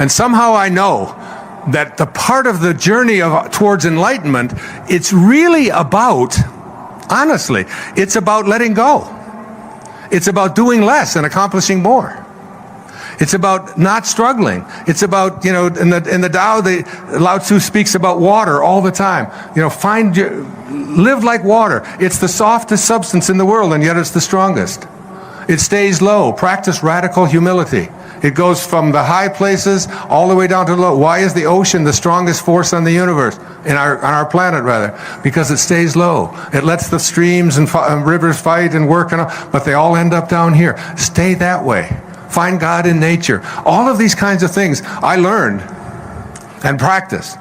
And somehow I know that the part of the journey towards enlightenment, it's really about, honestly, it's about letting go. It's about doing less and accomplishing more. It's about not struggling. It's about, in the Tao, Lao Tzu speaks about water all the time. Live like water. It's the softest substance in the world, and yet it's the strongest. It stays low. Practice radical humility. It goes from the high places all the way down to low. Why is the ocean the strongest force on the universe, on our planet rather? Because it stays low. It lets the streams and rivers fight and work, but they all end up down here. Stay that way. Find God in nature. All of these kinds of things I learned and practiced.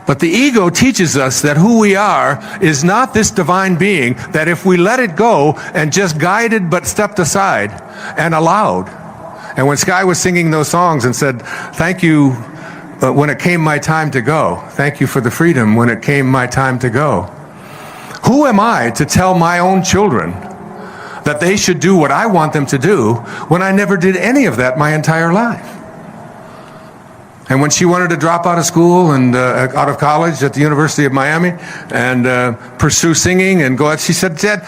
But the ego teaches us that who we are is not this divine being, that if we let it go and just guided but stepped aside and allowed. And when Sky was singing those songs and said, thank you when it came my time to go. Thank you for the freedom when it came my time to go. Who am I to tell my own children that they should do what I want them to do when I never did any of that my entire life? And when she wanted to drop out of school and out of college at the University of Miami and pursue singing and go out, she said, Dad,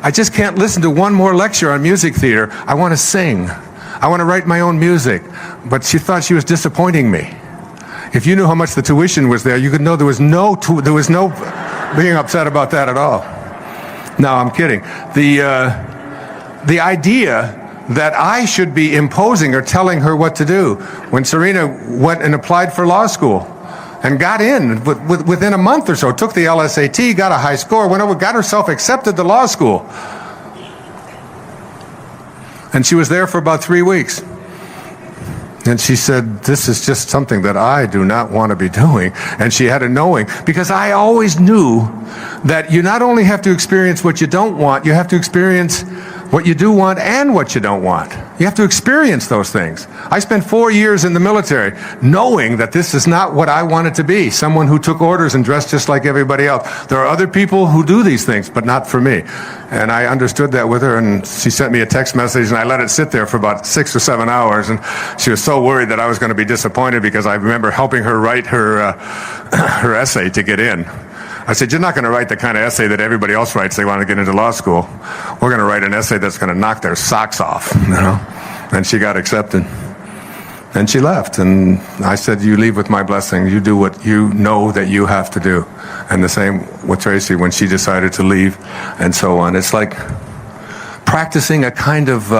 I just can't listen to one more lecture on music theater. I want to sing. I want to write my own music. But she thought she was disappointing me. If you knew how much the tuition was there, you could know there was no being upset about that at all. No, I'm kidding. The idea that I should be imposing or telling her what to do. When Serena went and applied for law school and got in within a month or so, took the LSAT, got a high score, went over, got herself accepted to law school. And she was there for about 3 weeks. And she said, this is just something that I do not want to be doing. And she had a knowing, because I always knew that you not only have to experience what you don't want, you have to experience what you do want and what you don't want. You have to experience those things. I spent 4 years in the military knowing that this is not what I wanted to be, someone who took orders and dressed just like everybody else. There are other people who do these things, but not for me. And I understood that with her, and she sent me a text message, and I let it sit there for about 6 or 7 hours, and she was so worried that I was going to be disappointed, because I remember helping her write her essay to get in. I said, you're not going to write the kind of essay that everybody else writes they want to get into law school. We're going to write an essay that's going to knock their socks off, And she got accepted. And she left. And I said, you leave with my blessing. You do what you know that you have to do. And the same with Tracy when she decided to leave and so on. It's like practicing a kind of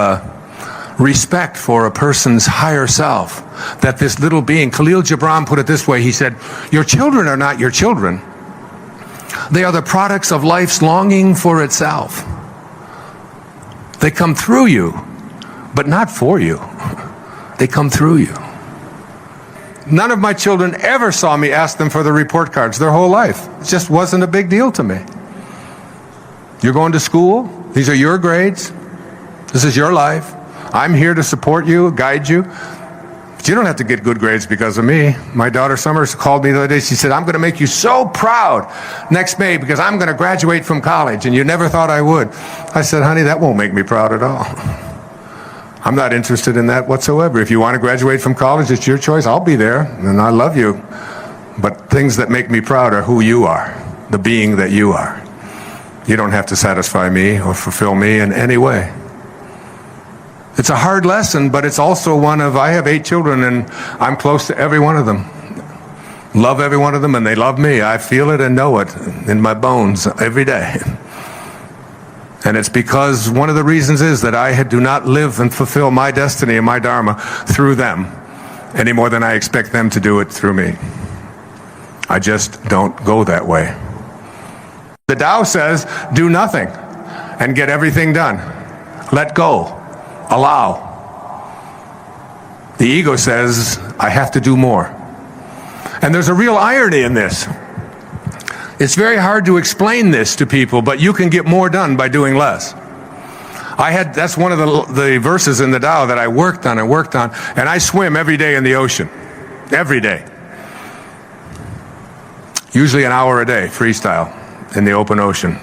respect for a person's higher self. That this little being, Khalil Gibran put it this way, he said, your children are not your children. They are the products of life's longing for itself. They come through you, but not for you. They come through you. None of my children ever saw me ask them for the report cards their whole life. It just wasn't a big deal to me. You're going to school. These are your grades. This is your life. I'm here to support you, guide you. But you don't have to get good grades because of me. My daughter Summers called me the other day. She said, I'm going to make you so proud next May because I'm going to graduate from college, and you never thought I would. I said, honey, that won't make me proud at all. I'm not interested in that whatsoever. If you want to graduate from college, it's your choice. I'll be there, and I love you. But things that make me proud are who you are, the being that you are. You don't have to satisfy me or fulfill me in any way. It's a hard lesson, but it's also one of, I have 8 children, and I'm close to every one of them. Love every one of them, and they love me. I feel it and know it in my bones every day. And it's because one of the reasons is that I do not live and fulfill my destiny and my dharma through them any more than I expect them to do it through me. I just don't go that way. The Tao says, do nothing and get everything done. Let go. Allow. The ego says, I have to do more. And there's a real irony in this. It's very hard to explain this to people, but you can get more done by doing less. That's one of the verses in the Tao that I worked on, and I swim every day in the ocean. Every day. Usually an hour a day, freestyle, in the open ocean.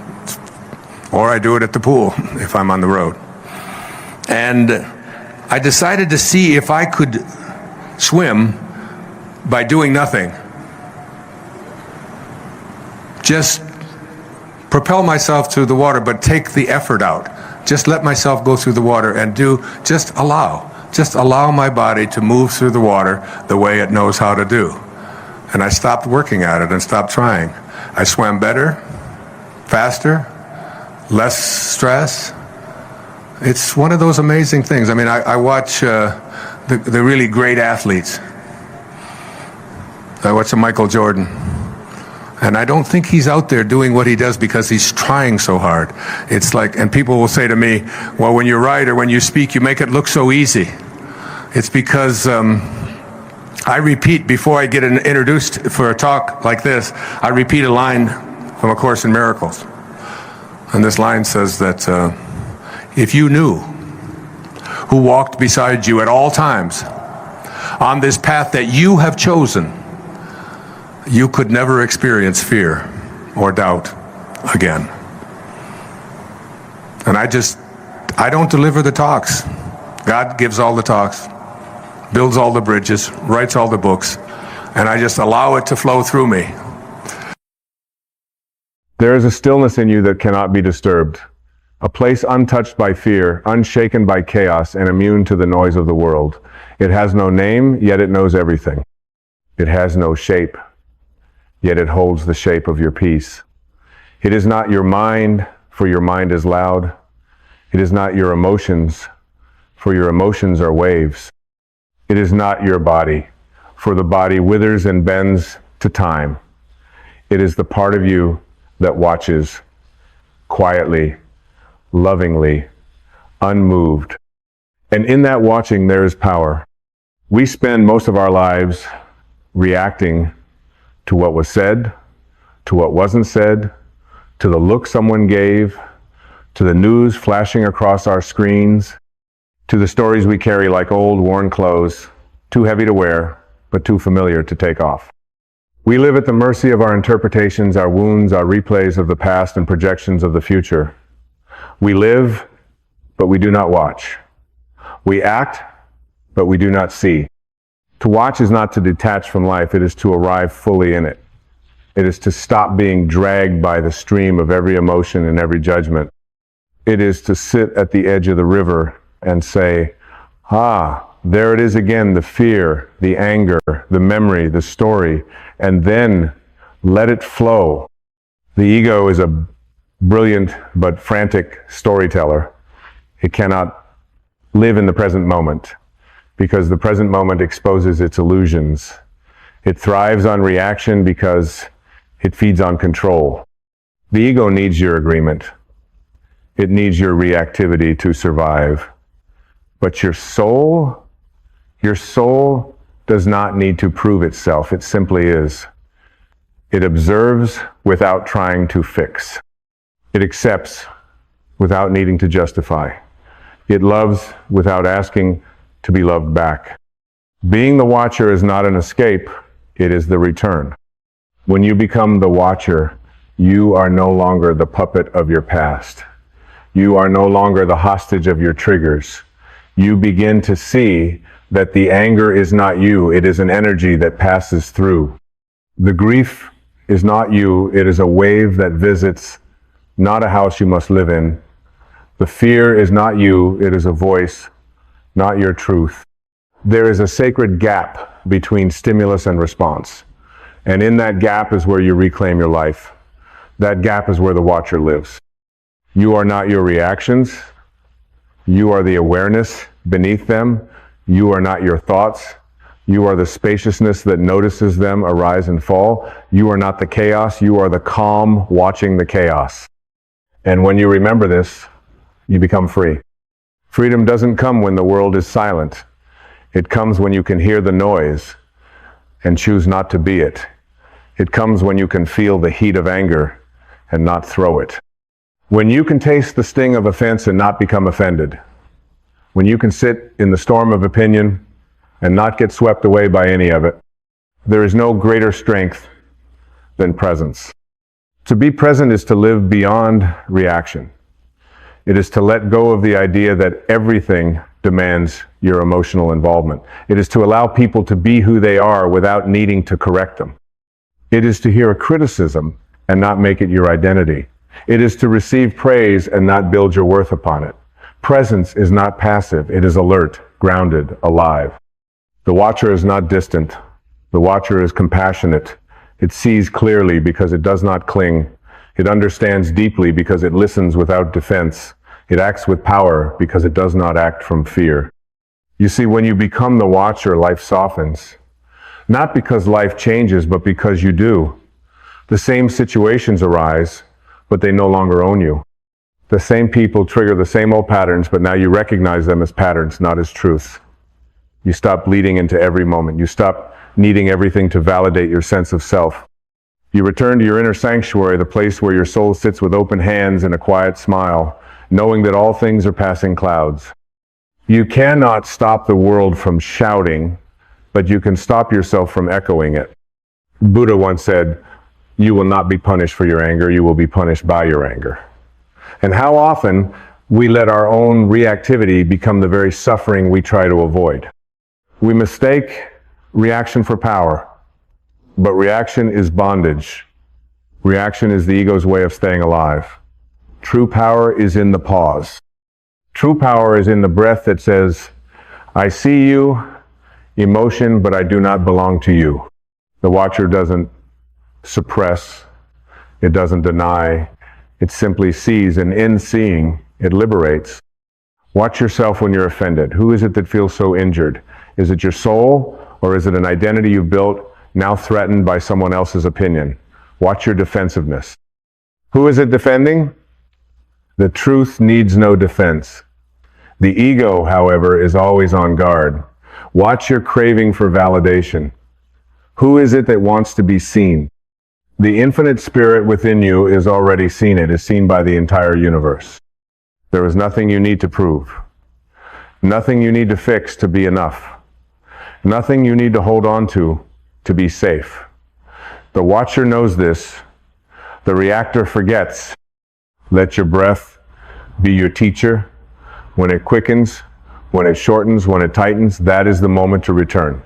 Or I do it at the pool, if I'm on the road. And I decided to see if I could swim by doing nothing. Just propel myself through the water, but take the effort out. Just let myself go through the water and just allow my body to move through the water the way it knows how to do. And I stopped working at it and stopped trying. I swam better, faster, less stress. It's one of those amazing things. I mean, I watch the really great athletes. I watch Michael Jordan. And I don't think he's out there doing what he does because he's trying so hard. It's like, and people will say to me, well, when you write or when you speak, you make it look so easy. It's because I repeat, before I get introduced for a talk like this, I repeat a line from A Course in Miracles. And this line says that if you knew who walked beside you at all times on this path that you have chosen, you could never experience fear or doubt again. And I don't deliver the talks. God gives all the talks, builds all the bridges, writes all the books, and I just allow it to flow through me. There is a stillness in you that cannot be disturbed, a place untouched by fear, unshaken by chaos, and immune to the noise of the world. It has no name, yet it knows everything. It has no shape, yet it holds the shape of your peace. It is not your mind, for your mind is loud. It is not your emotions, for your emotions are waves. It is not your body, for the body withers and bends to time. It is the part of you that watches quietly, lovingly, unmoved. And in that watching, there is power. We spend most of our lives reacting to what was said, to what wasn't said, to the look someone gave, to the news flashing across our screens, to the stories we carry like old, worn clothes, too heavy to wear, but too familiar to take off. We live at the mercy of our interpretations, our wounds, our replays of the past, and projections of the future. We live, but we do not watch. We act, but we do not see. To watch is not to detach from life, it is to arrive fully in it. It is to stop being dragged by the stream of every emotion and every judgment. It is to sit at the edge of the river and say, there it is again, the fear, the anger, the memory, the story, and then let it flow. The ego is a brilliant but frantic storyteller. It cannot live in the present moment because the present moment exposes its illusions. It thrives on reaction because it feeds on control. The ego needs your agreement. It needs your reactivity to survive. But your soul does not need to prove itself. It simply is. It observes without trying to fix. It accepts without needing to justify. It loves without asking to be loved back. Being the watcher is not an escape, it is the return. When you become the watcher, you are no longer the puppet of your past. You are no longer the hostage of your triggers. You begin to see that the anger is not you, it is an energy that passes through. The grief is not you, it is a wave that visits, not a house you must live in. The fear is not you, it is a voice, not your truth. There is a sacred gap between stimulus and response. And in that gap is where you reclaim your life. That gap is where the watcher lives. You are not your reactions. You are the awareness beneath them. You are not your thoughts. You are the spaciousness that notices them arise and fall. You are not the chaos. You are the calm watching the chaos. And when you remember this, you become free. Freedom doesn't come when the world is silent. It comes when you can hear the noise and choose not to be it. It comes when you can feel the heat of anger and not throw it. When you can taste the sting of offense and not become offended. When you can sit in the storm of opinion and not get swept away by any of it. There is no greater strength than presence. To be present is to live beyond reaction. It is to let go of the idea that everything demands your your emotional involvement. It is to allow people to be who they are without needing to correct them. It is to hear a criticism and not make it your identity. It is to receive praise and not build your worth upon it. Presence is not passive. It is alert, grounded, alive. The watcher is not distant. The watcher is compassionate. It sees clearly because it does not cling. It understands deeply because it listens without defense. It acts with power because it does not act from fear. You see, when you become the watcher, life softens. Not because life changes, but because you do. The same situations arise, but they no longer own you. The same people trigger the same old patterns, but now you recognize them as patterns, not as truths. You stop bleeding into every moment. You stop needing everything to validate your sense of self. You return to your inner sanctuary, the place where your soul sits with open hands and a quiet smile, knowing that all things are passing clouds. You cannot stop the world from shouting, but you can stop yourself from echoing it. Buddha once said, "You will not be punished for your anger, you will be punished by your anger." And how often we let our own reactivity become the very suffering we try to avoid. We mistake reaction for power, but reaction is bondage. Reaction is the ego's way of staying alive. True power is in the pause. True power is in the breath that says, "I see you, emotion, but I do not belong to you." The watcher doesn't suppress, it doesn't deny, it simply sees, and in seeing, it liberates. Watch yourself when you're offended. Who is it that feels so injured? Is it your soul, or is it an identity you've built, now threatened by someone else's opinion? Watch your defensiveness. Who is it defending? The truth needs no defense. The ego, however, is always on guard. Watch your craving for validation. Who is it that wants to be seen? The infinite spirit within you is already seen. It is seen by the entire universe. There is nothing you need to prove. Nothing you need to fix to be enough. Nothing you need to hold on to be safe. The watcher knows this. The reactor forgets. Let your breath be your teacher. When it quickens, when it shortens, when it tightens, that is the moment to return.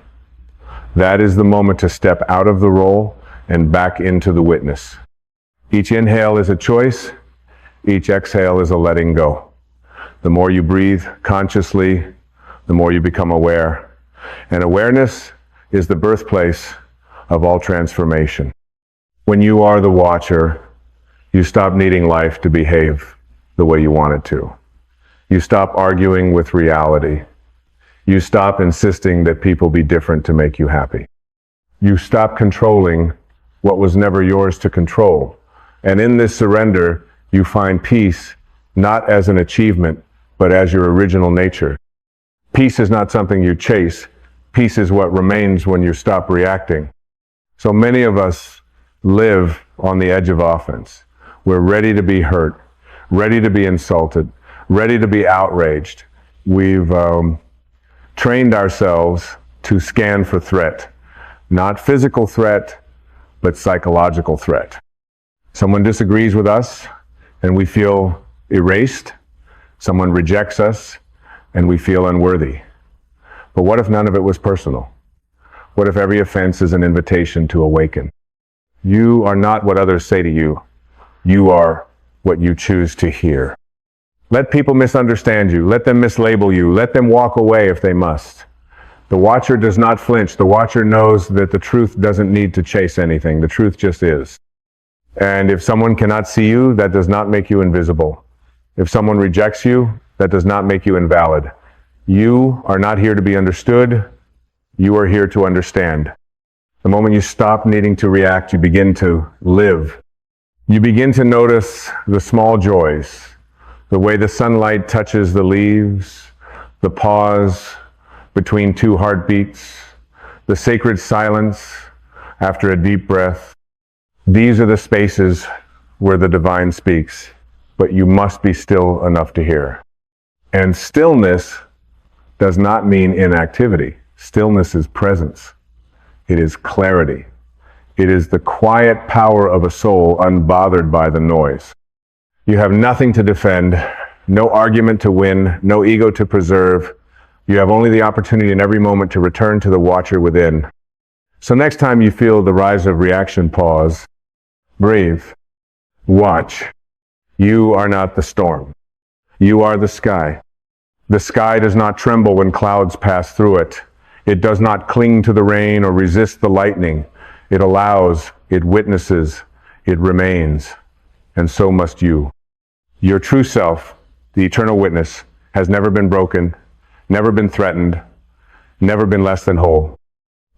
That is the moment to step out of the role and back into the witness. Each inhale is a choice. Each exhale is a letting go. The more you breathe consciously, the more you become aware. And awareness is the birthplace of all transformation. When you are the watcher, you stop needing life to behave the way you want it to. You stop arguing with reality. You stop insisting that people be different to make you happy. You stop controlling what was never yours to control. And in this surrender, you find peace not as an achievement, but as your original nature. Peace is not something you chase. Peace is what remains when you stop reacting. So many of us live on the edge of offense. We're ready to be hurt, ready to be insulted, ready to be outraged. We've trained ourselves to scan for threat. Not physical threat, but psychological threat. Someone disagrees with us and we feel erased. Someone rejects us and we feel unworthy. But what if none of it was personal? What if every offense is an invitation to awaken? You are not what others say to you. You are what you choose to hear. Let people misunderstand you. Let them mislabel you. Let them walk away if they must. The watcher does not flinch. The watcher knows that the truth doesn't need to chase anything. The truth just is. And if someone cannot see you, that does not make you invisible. If someone rejects you, that does not make you invalid. You are not here to be understood. You are here to understand. The moment you stop needing to react, you begin to live. You begin to notice the small joys, the way the sunlight touches the leaves, the pause between two heartbeats, the sacred silence after a deep breath. These are the spaces where the divine speaks, but you must be still enough to hear. And stillness does not mean inactivity. Stillness is presence. It is clarity. It is the quiet power of a soul unbothered by the noise. You have nothing to defend, no argument to win, no ego to preserve, You have only the opportunity in every moment to return to the watcher within. So next time you feel the rise of reaction, pause, breathe, watch. You are not the storm. You are the sky. The sky does not tremble when clouds pass through it. It does not cling to the rain or resist the lightning. It allows, it witnesses, it remains. And so must you. Your true self, the eternal witness, has never been broken, never been threatened, never been less than whole.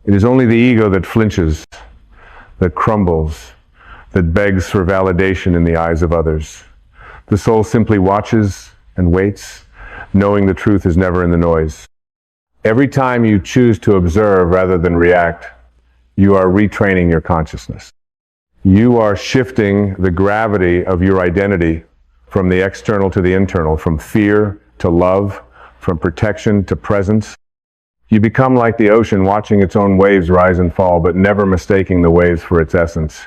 It is only the ego that flinches, that crumbles, that begs for validation in the eyes of others. The soul simply watches and waits, knowing the truth is never in the noise. Every time you choose to observe rather than react, you are retraining your consciousness. You are shifting the gravity of your identity from the external to the internal, from fear to love, from protection to presence. You become like the ocean, watching its own waves rise and fall, but never mistaking the waves for its essence.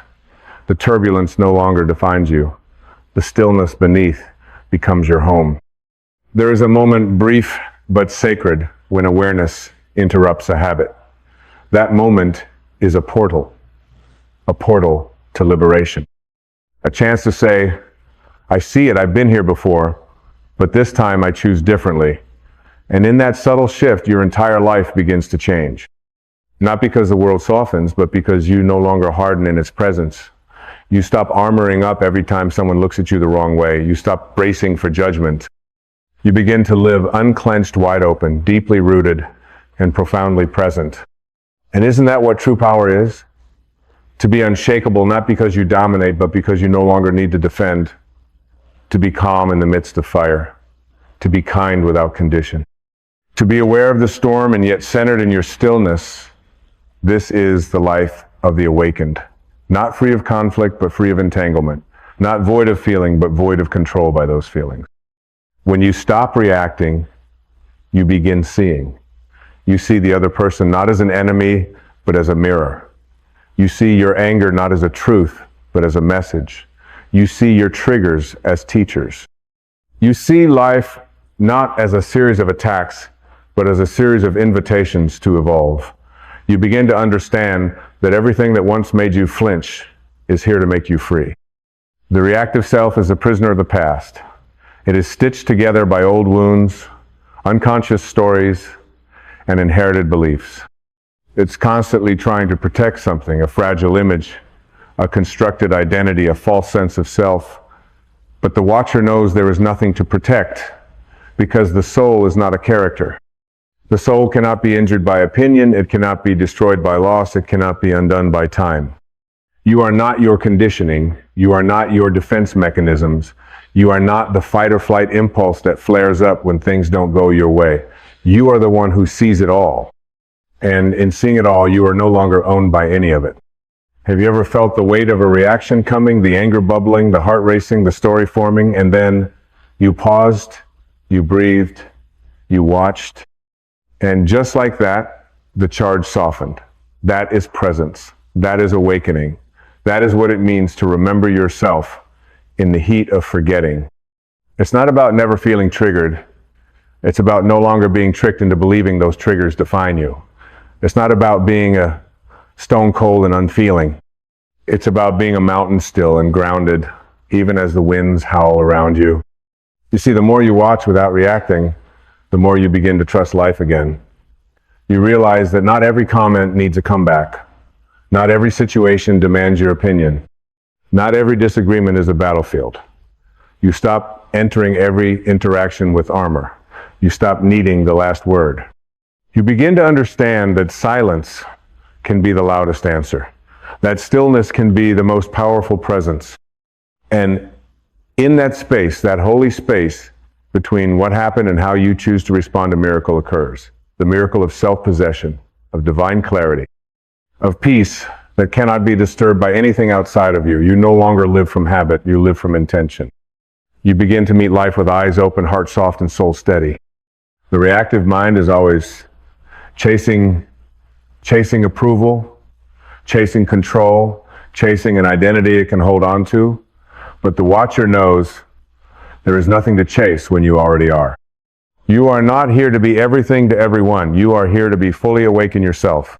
The turbulence no longer defines you. The stillness beneath becomes your home. There is a moment, brief but sacred, when awareness interrupts a habit. That moment is a portal to liberation. A chance to say, I see it, I've been here before, but this time I choose differently. And in that subtle shift, your entire life begins to change. Not because the world softens, but because you no longer harden in its presence. You stop armoring up every time someone looks at you the wrong way. You stop bracing for judgment. You begin to live unclenched, wide open, deeply rooted, and profoundly present. And isn't that what true power is? To be unshakable, not because you dominate, but because you no longer need to defend. To be calm in the midst of fire. To be kind without condition. To be aware of the storm and yet centered in your stillness. This is the life of the awakened. Not free of conflict, but free of entanglement. Not void of feeling, but void of control by those feelings. When you stop reacting, you begin seeing. You see the other person not as an enemy, but as a mirror. You see your anger not as a truth, but as a message. You see your triggers as teachers. You see life not as a series of attacks, but as a series of invitations to evolve. You begin to understand that everything that once made you flinch is here to make you free. The reactive self is a prisoner of the past. It is stitched together by old wounds, unconscious stories, and inherited beliefs. It's constantly trying to protect something, a fragile image, a constructed identity, a false sense of self. But the watcher knows there is nothing to protect because the soul is not a character. The soul cannot be injured by opinion, it cannot be destroyed by loss, it cannot be undone by time. You are not your conditioning, you are not your defense mechanisms, you are not the fight or flight impulse that flares up when things don't go your way. You are the one who sees it all. And in seeing it all, you are no longer owned by any of it. Have you ever felt the weight of a reaction coming, the anger bubbling, the heart racing, the story forming, and then you paused, you breathed, you watched, and just like that, the charge softened. That is presence. That is awakening. That is what it means to remember yourself in the heat of forgetting. It's not about never feeling triggered. It's about no longer being tricked into believing those triggers define you. It's not about being a stone cold and unfeeling. It's about being a mountain still and grounded, even as the winds howl around you. You see, the more you watch without reacting, the more you begin to trust life again. You realize that not every comment needs a comeback. Not every situation demands your opinion. Not every disagreement is a battlefield. You stop entering every interaction with armor. You stop needing the last word. You begin to understand that silence can be the loudest answer. That stillness can be the most powerful presence. And in that space, that holy space between what happened and how you choose to respond, a miracle occurs. The miracle of self-possession, of divine clarity, of peace that cannot be disturbed by anything outside of you. You no longer live from habit, you live from intention. You begin to meet life with eyes open, heart soft, and soul steady. The reactive mind is always chasing approval, chasing control, chasing an identity it can hold on to. But the watcher knows there is nothing to chase when you already are. You are not here to be everything to everyone. You are here to be fully awake in yourself.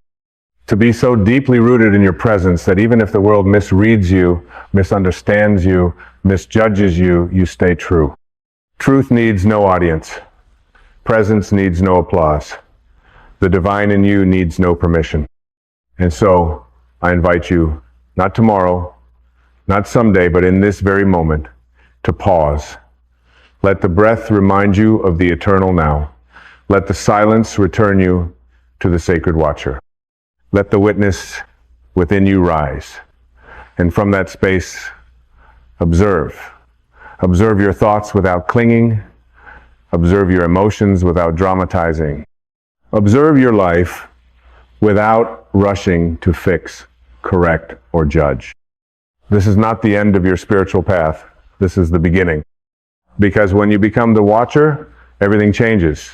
To be so deeply rooted in your presence that even if the world misreads you, misunderstands you, misjudges you, you stay true. Truth needs no audience. Presence needs no applause. The divine in you needs no permission. And so, I invite you, not tomorrow, not someday, but in this very moment, to pause. Let the breath remind you of the eternal now. Let the silence return you to the sacred watcher. Let the witness within you rise. And from that space, observe. Observe your thoughts without clinging. Observe your emotions without dramatizing. Observe your life without rushing to fix, correct, or judge. This is not the end of your spiritual path. This is the beginning. Because when you become the watcher, everything changes.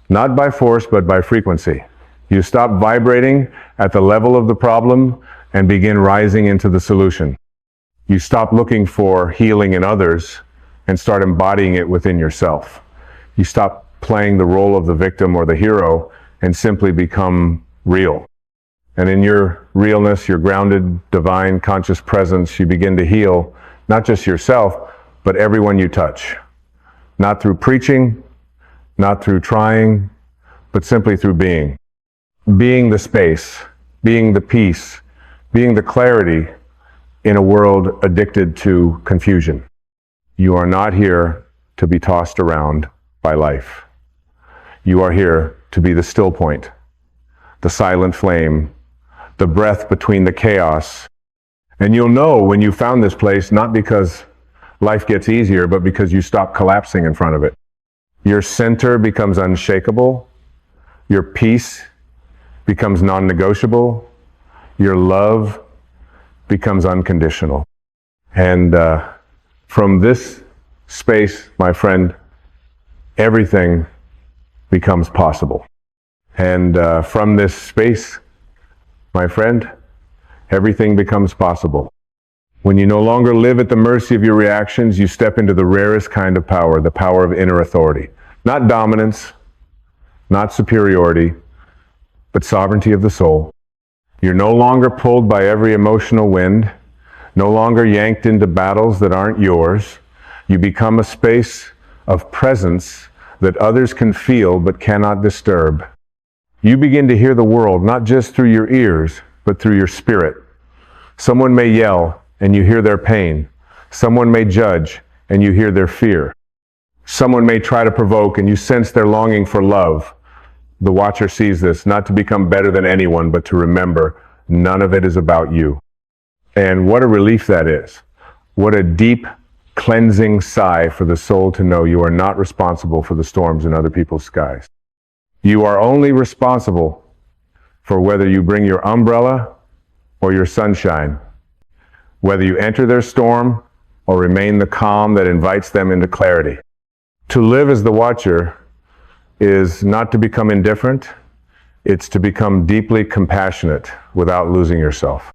Not by force, but by frequency. You stop vibrating at the level of the problem and begin rising into the solution. You stop looking for healing in others and start embodying it within yourself. You stop playing the role of the victim or the hero and simply become real. And in your realness, your grounded, divine, conscious presence, you begin to heal not just yourself, but everyone you touch. Not through preaching, not through trying, but simply through being. Being the space, being the peace, being the clarity in a world addicted to confusion. You are not here to be tossed around by life. You are here to be the still point, the silent flame, the breath between the chaos. And you'll know when you found this place, not because life gets easier, but because you stop collapsing in front of it. Your center becomes unshakable. Your peace becomes non-negotiable. Your love becomes unconditional. And from this space, my friend, everything becomes possible. And from this space, my friend, everything becomes possible. When you no longer live at the mercy of your reactions, you step into the rarest kind of power, the power of inner authority. Not dominance, not superiority, but sovereignty of the soul. You're no longer pulled by every emotional wind, no longer yanked into battles that aren't yours. You become a space of presence that others can feel but cannot disturb. You begin to hear the world not just through your ears, but through your spirit. Someone may yell and you hear their pain. Someone may judge and you hear their fear. Someone may try to provoke and you sense their longing for love. The watcher sees this, not to become better than anyone, but to remember none of it is about you. And what a relief that is. What a deep, cleansing sigh for the soul to know you are not responsible for the storms in other people's skies. You are only responsible for whether you bring your umbrella or your sunshine, whether you enter their storm or remain the calm that invites them into clarity. To live as the watcher is not to become indifferent, it's to become deeply compassionate without losing yourself.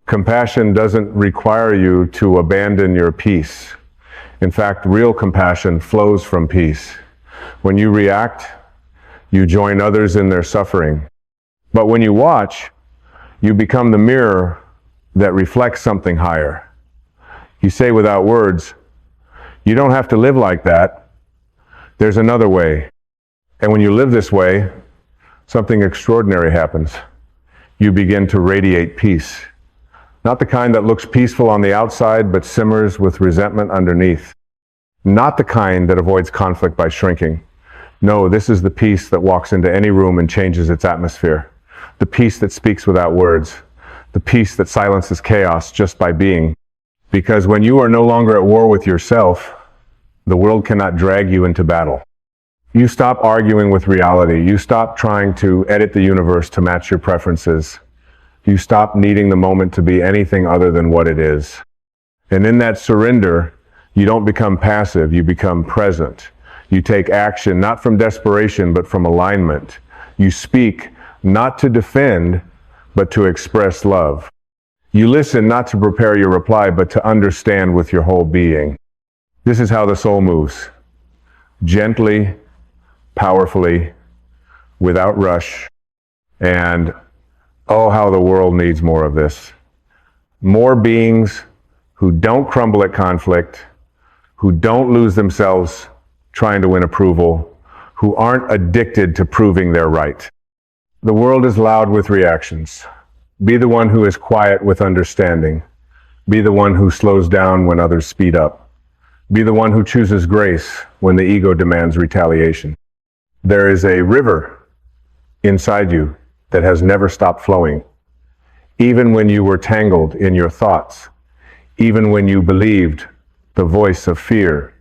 Compassion doesn't require you to abandon your peace. In fact, real compassion flows from peace. When you react, you join others in their suffering. But when you watch, you become the mirror that reflects something higher. You say without words, you don't have to live like that. There's another way. And when you live this way, something extraordinary happens. You begin to radiate peace. Not the kind that looks peaceful on the outside, but simmers with resentment underneath. Not the kind that avoids conflict by shrinking. No, this is the peace that walks into any room and changes its atmosphere. The peace that speaks without words. The peace that silences chaos just by being. Because when you are no longer at war with yourself, the world cannot drag you into battle. You stop arguing with reality. You stop trying to edit the universe to match your preferences. You stop needing the moment to be anything other than what it is. And in that surrender, you don't become passive, you become present. You take action, not from desperation, but from alignment. You speak, not to defend, but to express love. You listen, not to prepare your reply, but to understand with your whole being. This is how the soul moves. Gently, powerfully, without rush, and oh, how the world needs more of this. More beings who don't crumble at conflict, who don't lose themselves trying to win approval, who aren't addicted to proving they're right. The world is loud with reactions. Be the one who is quiet with understanding. Be the one who slows down when others speed up. Be the one who chooses grace when the ego demands retaliation. There is a river inside you that has never stopped flowing. Even when you were tangled in your thoughts, even when you believed the voice of fear,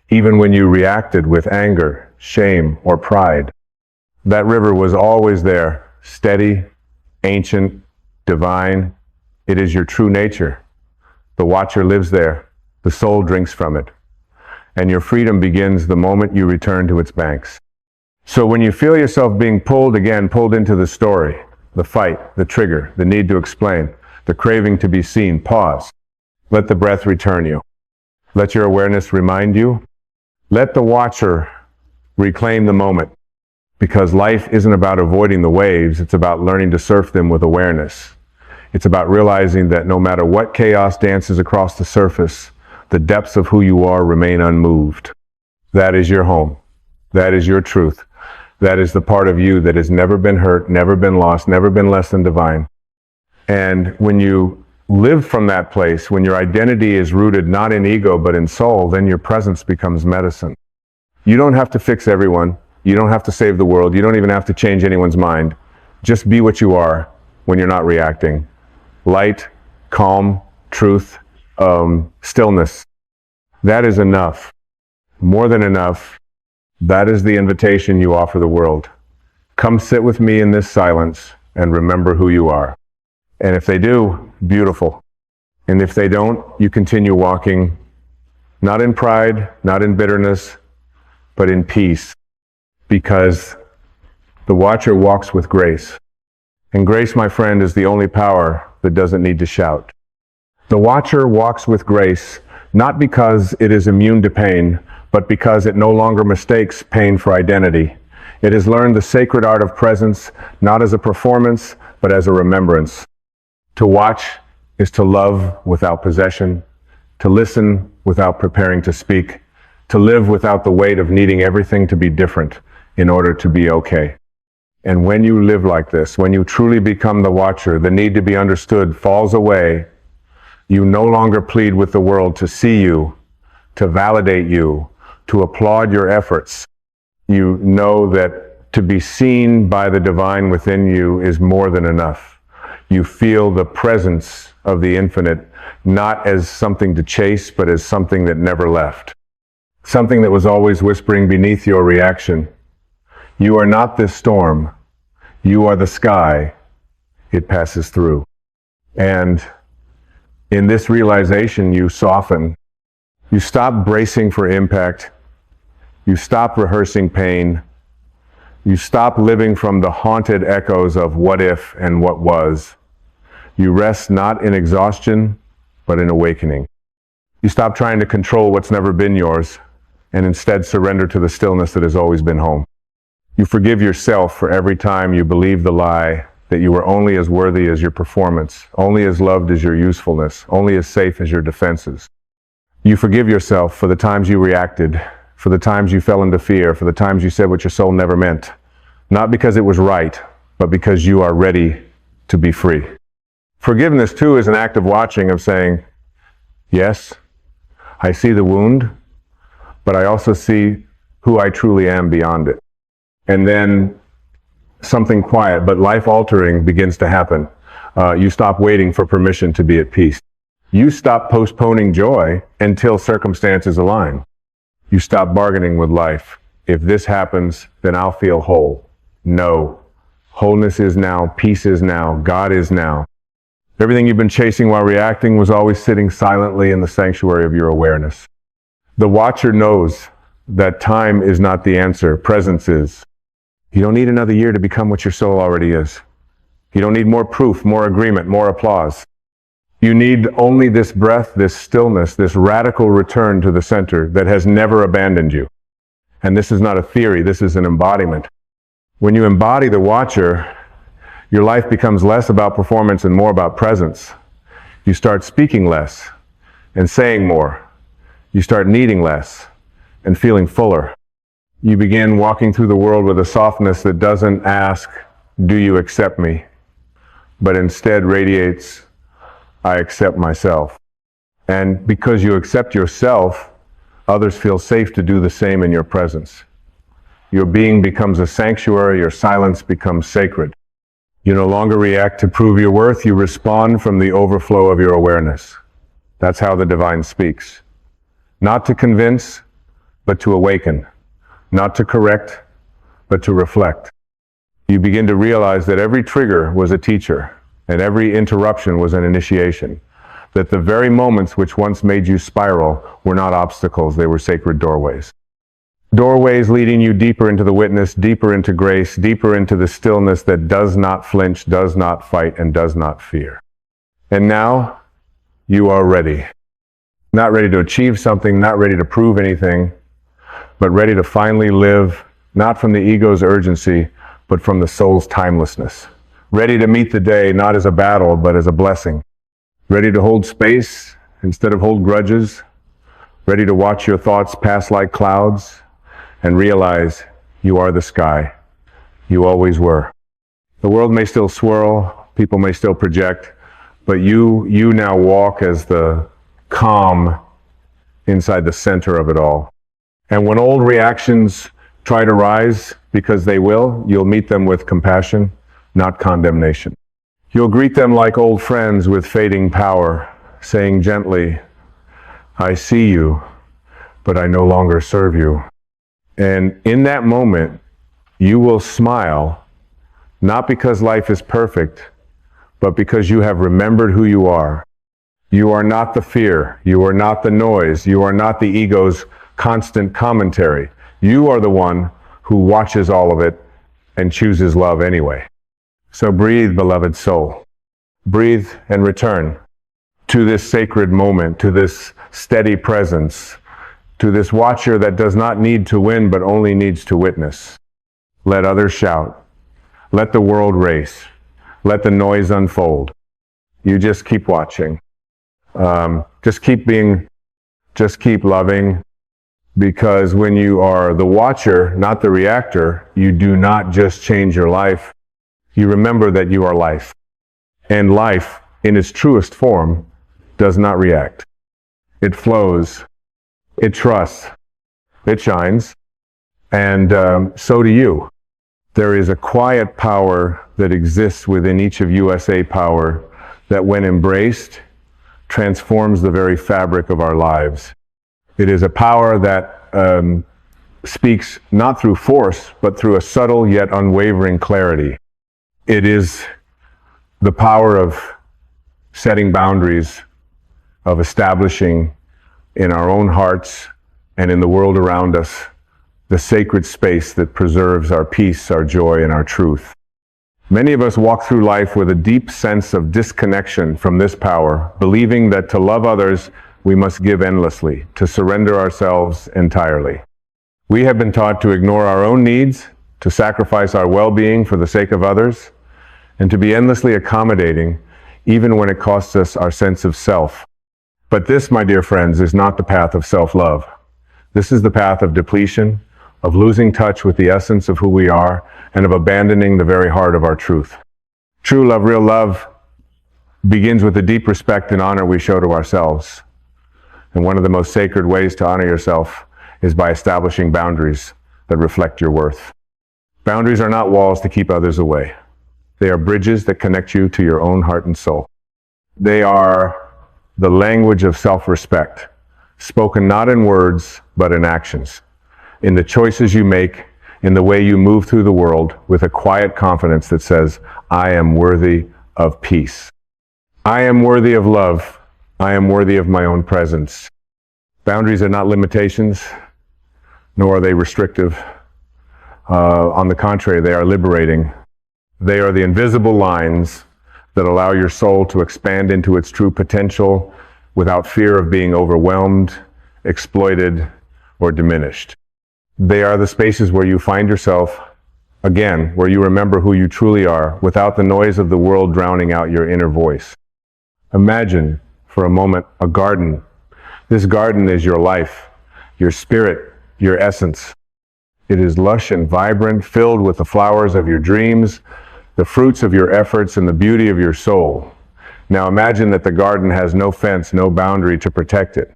even when you reacted with anger, shame, or pride, that river was always there, steady, ancient, divine. It is your true nature. The watcher lives there. The soul drinks from it. And your freedom begins the moment you return to its banks. So when you feel yourself being pulled into the story, the fight, the trigger, the need to explain, the craving to be seen, pause. Let the breath return you. Let your awareness remind you. Let the watcher reclaim the moment. Because life isn't about avoiding the waves, it's about learning to surf them with awareness. It's about realizing that no matter what chaos dances across the surface, the depths of who you are remain unmoved. That is your home. That is your truth. That is the part of you that has never been hurt, never been lost, never been less than divine. And when you live from that place, when your identity is rooted not in ego but in soul, then your presence becomes medicine. You don't have to fix everyone. You don't have to save the world. You don't even have to change anyone's mind. Just be what you are when you're not reacting. Light, calm, truth, stillness. That is enough. More than enough. That is the invitation you offer the world. Come sit with me in this silence and remember who you are. And if they do, beautiful. And if they don't, you continue walking, not in pride, not in bitterness, but in peace. Because the watcher walks with grace. And grace, my friend, is the only power that doesn't need to shout. The watcher walks with grace, not because it is immune to pain, but because it no longer mistakes pain for identity. It has learned the sacred art of presence, not as a performance, but as a remembrance. To watch is to love without possession, to listen without preparing to speak, to live without the weight of needing everything to be different in order to be okay. And when you live like this, when you truly become the watcher, the need to be understood falls away. You no longer plead with the world to see you, to validate you, to applaud your efforts. You know that to be seen by the divine within you is more than enough. You feel the presence of the infinite, not as something to chase, but as something that never left. Something that was always whispering beneath your reaction. You are not this storm. You are the sky. It passes through. And in this realization, you soften. You stop bracing for impact. You stop rehearsing pain. You stop living from the haunted echoes of what if and what was. You rest not in exhaustion, but in awakening. You stop trying to control what's never been yours, and instead surrender to the stillness that has always been home. You forgive yourself for every time you believe the lie that you were only as worthy as your performance, only as loved as your usefulness, only as safe as your defenses. You forgive yourself for the times you reacted, for the times you fell into fear, for the times you said what your soul never meant, not because it was right, but because you are ready to be free. Forgiveness, too, is an act of watching, of saying, yes, I see the wound, but I also see who I truly am beyond it. And then something quiet but life-altering begins to happen. You stop waiting for permission to be at peace. You stop postponing joy until circumstances align. You stop bargaining with life. If this happens, then I'll feel whole. No. Wholeness is now, peace is now, God is now. Everything you've been chasing while reacting was always sitting silently in the sanctuary of your awareness. The watcher knows that time is not the answer, presence is. You don't need another year to become what your soul already is. You don't need more proof, more agreement, more applause. You need only this breath, this stillness, this radical return to the center that has never abandoned you. And this is not a theory, this is an embodiment. When you embody the watcher, your life becomes less about performance and more about presence. You start speaking less and saying more. You start needing less and feeling fuller. You begin walking through the world with a softness that doesn't ask, "Do you accept me?" but instead radiates, "I accept myself." And because you accept yourself, others feel safe to do the same in your presence. Your being becomes a sanctuary, your silence becomes sacred. You no longer react to prove your worth, you respond from the overflow of your awareness. That's how the divine speaks. Not to convince, but to awaken. Not to correct, but to reflect. You begin to realize that every trigger was a teacher, and every interruption was an initiation. That the very moments which once made you spiral were not obstacles, they were sacred doorways. Doorways leading you deeper into the witness, deeper into grace, deeper into the stillness that does not flinch, does not fight, and does not fear. And now, you are ready. Not ready to achieve something, not ready to prove anything, but ready to finally live, not from the ego's urgency, but from the soul's timelessness. Ready to meet the day, not as a battle, but as a blessing. Ready to hold space instead of hold grudges. Ready to watch your thoughts pass like clouds and realize you are the sky. You always were. The world may still swirl, people may still project, but you now walk as the calm inside the center of it all. And when old reactions try to rise, because they will, you'll meet them with compassion, not condemnation. You'll greet them like old friends with fading power, saying gently, "I see you, but I no longer serve you." And in that moment, you will smile, not because life is perfect, but because you have remembered who you are. You are not the fear. You are not the noise. You are not the ego's constant commentary. You are the one who watches all of it and chooses love anyway. So breathe, beloved soul. Breathe and return to this sacred moment, to this steady presence, to this watcher that does not need to win but only needs to witness. Let others shout. Let the world race. Let the noise unfold. You just keep watching. Just keep loving, because when you are the watcher, not the reactor, you do not just change your life. You remember that you are life. And life, in its truest form, does not react. It flows. It trusts. It shines. And so do you. There is a quiet power that exists within each of USA Power that, when embraced, transforms the very fabric of our lives. It is a power that speaks not through force, but through a subtle yet unwavering clarity. It is the power of setting boundaries, of establishing in our own hearts and in the world around us the sacred space that preserves our peace, our joy, and our truth. Many of us walk through life with a deep sense of disconnection from this power, believing that to love others, we must give endlessly, to surrender ourselves entirely. We have been taught to ignore our own needs, to sacrifice our well-being for the sake of others, and to be endlessly accommodating, even when it costs us our sense of self. But this, my dear friends, is not the path of self-love. This is the path of depletion, of losing touch with the essence of who we are, and of abandoning the very heart of our truth. True love, real love, begins with the deep respect and honor we show to ourselves. And one of the most sacred ways to honor yourself is by establishing boundaries that reflect your worth. Boundaries are not walls to keep others away. They are bridges that connect you to your own heart and soul. They are the language of self-respect, spoken not in words, but in actions, in the choices you make, in the way you move through the world with a quiet confidence that says, I am worthy of peace. I am worthy of love. I am worthy of my own presence. Boundaries are not limitations, nor are they restrictive. On the contrary, they are liberating. They are the invisible lines that allow your soul to expand into its true potential without fear of being overwhelmed, exploited, or diminished. They are the spaces where you find yourself again, where you remember who you truly are without the noise of the world drowning out your inner voice. Imagine for a moment a garden. This garden is your life, your spirit, your essence. It is lush and vibrant, filled with the flowers of your dreams, the fruits of your efforts, and the beauty of your soul. Now imagine that the garden has no fence, no boundary to protect it.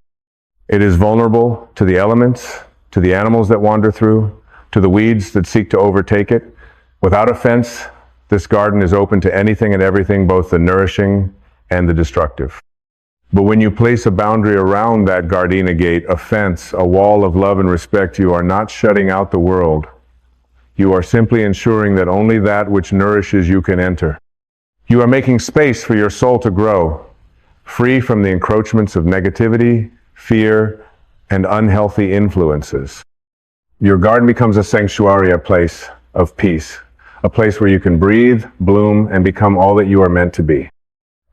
It is vulnerable to the elements, to the animals that wander through, to the weeds that seek to overtake it. Without a fence, this garden is open to anything and everything, both the nourishing and the destructive. But when you place a boundary around that gardena gate, a fence, a wall of love and respect, you are not shutting out the world. You are simply ensuring that only that which nourishes you can enter. You are making space for your soul to grow, free from the encroachments of negativity, fear, and unhealthy influences. Your garden becomes a sanctuary, a place of peace, a place where you can breathe, bloom, and become all that you are meant to be.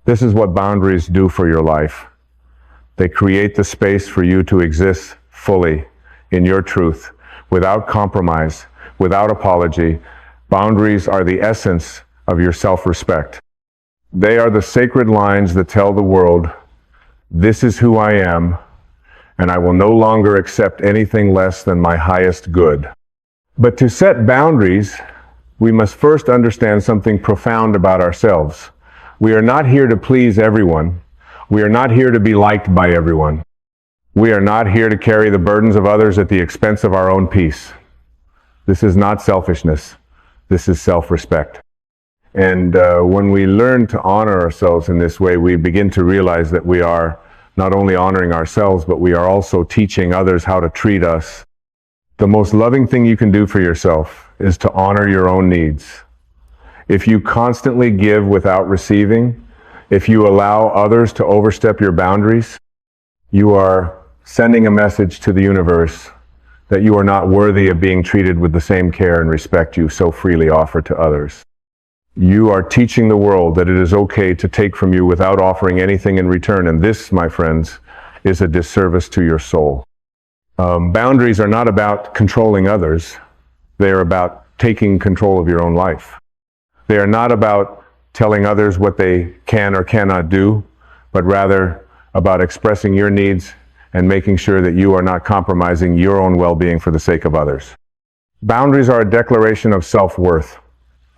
This is what boundaries do for your life. They create the space for you to exist fully in your truth, without compromise, without apology. Boundaries are the essence of your self-respect. They are the sacred lines that tell the world, this is who I am, and I will no longer accept anything less than my highest good. But to set boundaries, we must first understand something profound about ourselves. We are not here to please everyone. We are not here to be liked by everyone. We are not here to carry the burdens of others at the expense of our own peace. This is not selfishness. This is self-respect. And when we learn to honor ourselves in this way, we begin to realize that we are not only honoring ourselves, but we are also teaching others how to treat us. The most loving thing you can do for yourself is to honor your own needs. If you constantly give without receiving, if you allow others to overstep your boundaries, you are sending a message to the universe that you are not worthy of being treated with the same care and respect you so freely offer to others. You are teaching the world that it is okay to take from you without offering anything in return, and this, my friends, is a disservice to your soul. Boundaries are not about controlling others. They are about taking control of your own life. They are not about telling others what they can or cannot do, but rather about expressing your needs and making sure that you are not compromising your own well-being for the sake of others. Boundaries are a declaration of self-worth,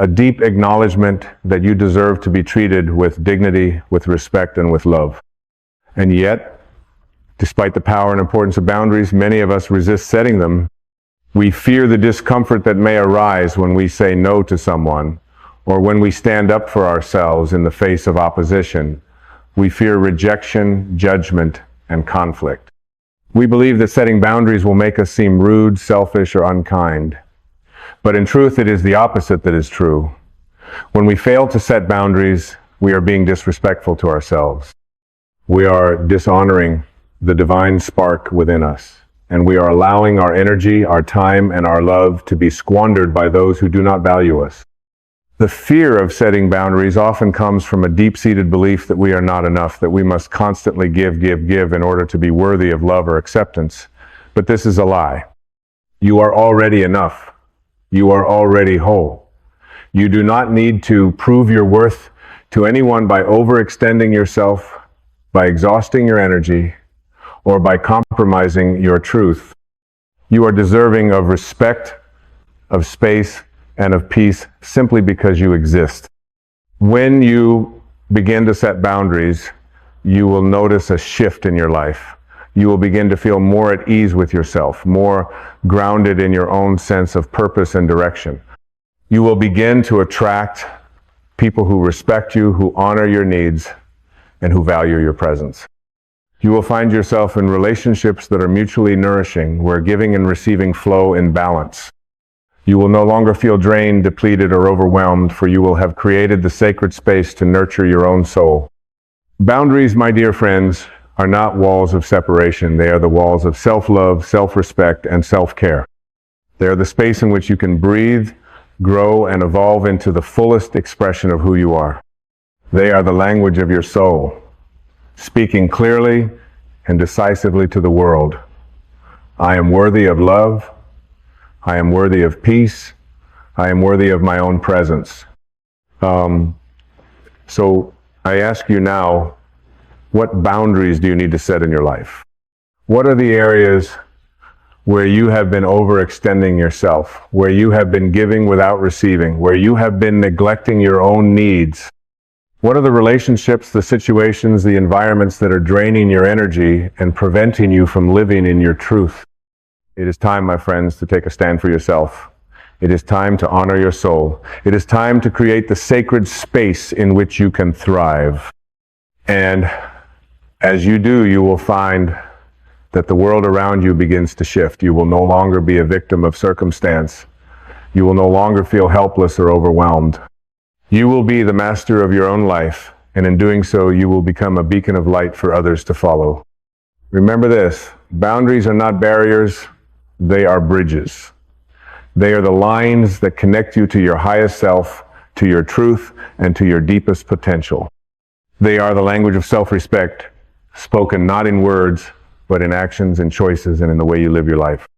a deep acknowledgement that you deserve to be treated with dignity, with respect, and with love. And yet, despite the power and importance of boundaries, many of us resist setting them. We fear the discomfort that may arise when we say no to someone, or when we stand up for ourselves in the face of opposition. We fear rejection, judgment, and conflict. We believe that setting boundaries will make us seem rude, selfish, or unkind. But in truth, it is the opposite that is true. When we fail to set boundaries, we are being disrespectful to ourselves. We are dishonoring the divine spark within us, and we are allowing our energy, our time, and our love to be squandered by those who do not value us. The fear of setting boundaries often comes from a deep-seated belief that we are not enough, that we must constantly give in order to be worthy of love or acceptance. But this is a lie. You are already enough. You are already whole. You do not need to prove your worth to anyone by overextending yourself, by exhausting your energy, or by compromising your truth. You are deserving of respect, of space, and of peace simply because you exist. When you begin to set boundaries, you will notice a shift in your life. You will begin to feel more at ease with yourself, more grounded in your own sense of purpose and direction. You will begin to attract people who respect you, who honor your needs, and who value your presence. You will find yourself in relationships that are mutually nourishing, where giving and receiving flow in balance. You will no longer feel drained, depleted, or overwhelmed, for you will have created the sacred space to nurture your own soul. Boundaries, my dear friends, are not walls of separation. They are the walls of self-love, self-respect, and self-care. They are the space in which you can breathe, grow, and evolve into the fullest expression of who you are. They are the language of your soul, speaking clearly and decisively to the world. I am worthy of love. I am worthy of peace. I am worthy of my own presence. So I ask you now, what boundaries do you need to set in your life? What are the areas where you have been overextending yourself, where you have been giving without receiving, where you have been neglecting your own needs? What are the relationships, the situations, the environments that are draining your energy and preventing you from living in your truth? It is time, my friends, to take a stand for yourself. It is time to honor your soul. It is time to create the sacred space in which you can thrive. And as you do, you will find that the world around you begins to shift. You will no longer be a victim of circumstance. You will no longer feel helpless or overwhelmed. You will be the master of your own life, and in doing so, you will become a beacon of light for others to follow. Remember this, boundaries are not barriers, they are bridges. They are the lines that connect you to your highest self, to your truth, and to your deepest potential. They are the language of self-respect, spoken not in words, but in actions and choices and in the way you live your life.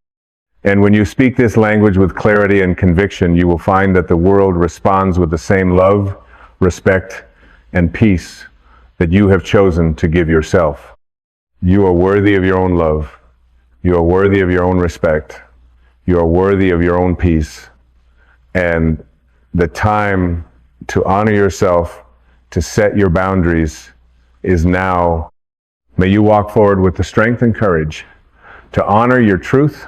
And when you speak this language with clarity and conviction, you will find that the world responds with the same love, respect, and peace that you have chosen to give yourself. You are worthy of your own love. You are worthy of your own respect. You are worthy of your own peace. And the time to honor yourself, to set your boundaries, is now. May you walk forward with the strength and courage to honor your truth,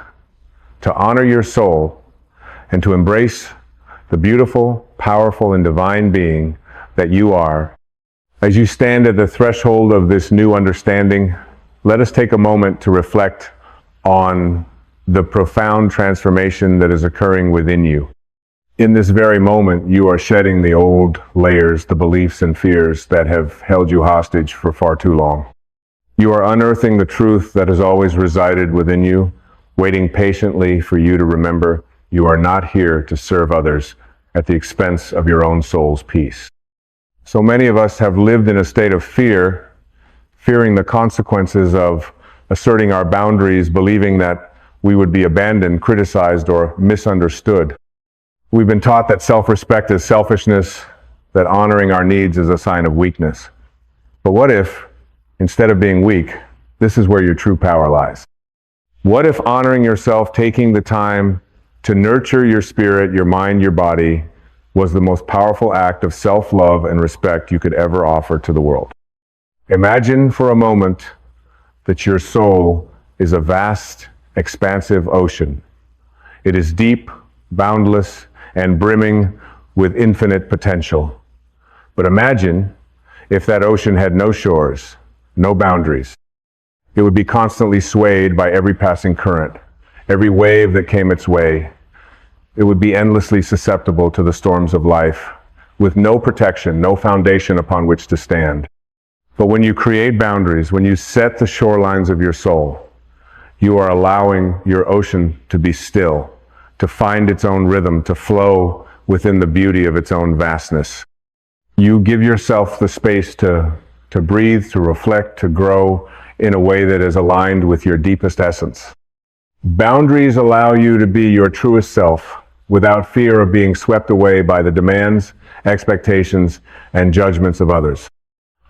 to honor your soul, and to embrace the beautiful, powerful, and divine being that you are. As you stand at the threshold of this new understanding, let us take a moment to reflect on the profound transformation that is occurring within you. In this very moment, you are shedding the old layers, the beliefs and fears that have held you hostage for far too long. You are unearthing the truth that has always resided within you, waiting patiently for you to remember you are not here to serve others at the expense of your own soul's peace. So many of us have lived in a state of fear, fearing the consequences of asserting our boundaries, believing that we would be abandoned, criticized, or misunderstood. We've been taught that self-respect is selfishness, that honoring our needs is a sign of weakness. But what if, instead of being weak, this is where your true power lies? What if honoring yourself, taking the time to nurture your spirit, your mind, your body, was the most powerful act of self-love and respect you could ever offer to the world? Imagine for a moment that your soul is a vast, expansive ocean. It is deep, boundless, and brimming with infinite potential. But imagine if that ocean had no shores, no boundaries. It would be constantly swayed by every passing current, every wave that came its way. It would be endlessly susceptible to the storms of life, with no protection, no foundation upon which to stand. But when you create boundaries, when you set the shorelines of your soul, you are allowing your ocean to be still, to find its own rhythm, to flow within the beauty of its own vastness. You give yourself the space to breathe, to reflect, to grow in a way that is aligned with your deepest essence. Boundaries allow you to be your truest self without fear of being swept away by the demands, expectations, and judgments of others.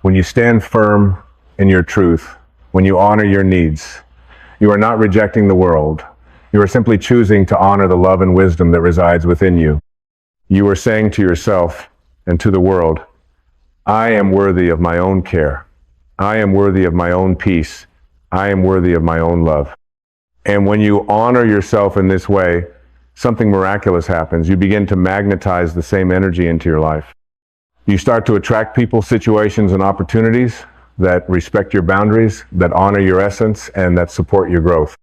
When you stand firm in your truth, when you honor your needs, you are not rejecting the world. You are simply choosing to honor the love and wisdom that resides within you. You are saying to yourself and to the world, I am worthy of my own care. I am worthy of my own peace. I am worthy of my own love. And when you honor yourself in this way, something miraculous happens. You begin to magnetize the same energy into your life. You start to attract people, situations, and opportunities that respect your boundaries, that honor your essence, and that support your growth.